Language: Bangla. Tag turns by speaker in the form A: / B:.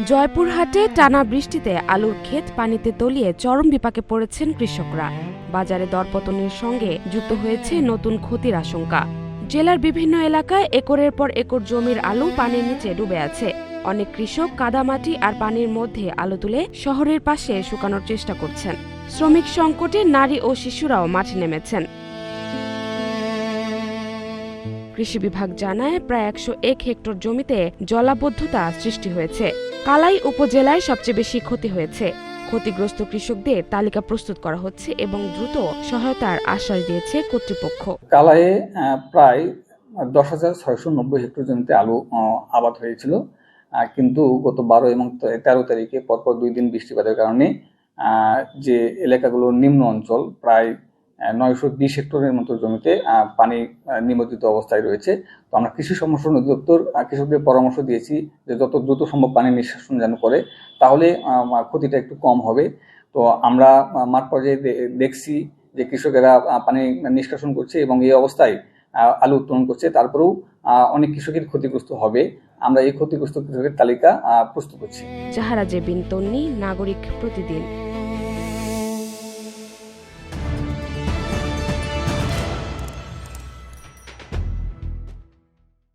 A: জয়পুরহাটে টানা বৃষ্টিতে আলুর ক্ষেত পানিতে তলিয়ে চরম বিপাকে পড়েছেন কৃষকরা। বাজারে দরপতনের সঙ্গে যুক্ত হয়েছে নতুন ক্ষতির আশঙ্কা। জেলার বিভিন্ন এলাকায় একরের পর একর জমির আলু পানির নিচে ডুবে আছে। অনেক কৃষক কাদামাটি আর পানির মধ্যে আলু তুলে শহরের পাশে শুকানোর চেষ্টা করছেন। শ্রমিক সংকটে নারী ও শিশুরাও মাঠে নেমেছেন। কৃষি বিভাগ জানায় প্রায় 101 হেক্টর জমিতে জলাবদ্ধতা সৃষ্টি হয়েছে। কালাই উপজেলায় সবচেয়ে বেশি ক্ষতি হয়েছে। ক্ষতিগ্রস্ত কৃষকদের তালিকা প্রস্তুত করা হচ্ছে এবং দ্রুত সহায়তার আশ্বাস দিয়েছে কর্তৃপক্ষ।
B: কালাইয়ে প্রায় 10,690 হেক্টর জমিতে আলু আবাদ হয়েছিল, কিন্তু গত 12 এবং 13 তারিখে পরপর 2 দিন বৃষ্টিপাতের কারণে যে এলাকাগুলো নিম্ন অঞ্চল প্রায় 920 হেক্টরের মতো জমিতে পানি নিমজ্জিত অবস্থায় রয়েছে। তো আমরা কৃষি সম্প্রসারণ অধিদপ্তর কৃষকদের পরামর্শ দিয়েছি যে যত দ্রুত সম্ভব পানি নিষ্কাশন যেন করে, তাহলে ক্ষতিটা একটু কম হবে। তো আমরা মাঠ পর্যায়ে দেখছি যে কৃষকেরা পানি নিষ্কাশন করছে এবং এই অবস্থায় আলু উত্তোলন করছে। তারপরেও অনেক কৃষকের ক্ষতিগ্রস্ত হবে। আমরা এই ক্ষতিগ্রস্ত কৃষকের তালিকা প্রস্তুত করছি।
A: জাহারাজে বিন তন্নি, নাগরিক প্রতিদিন।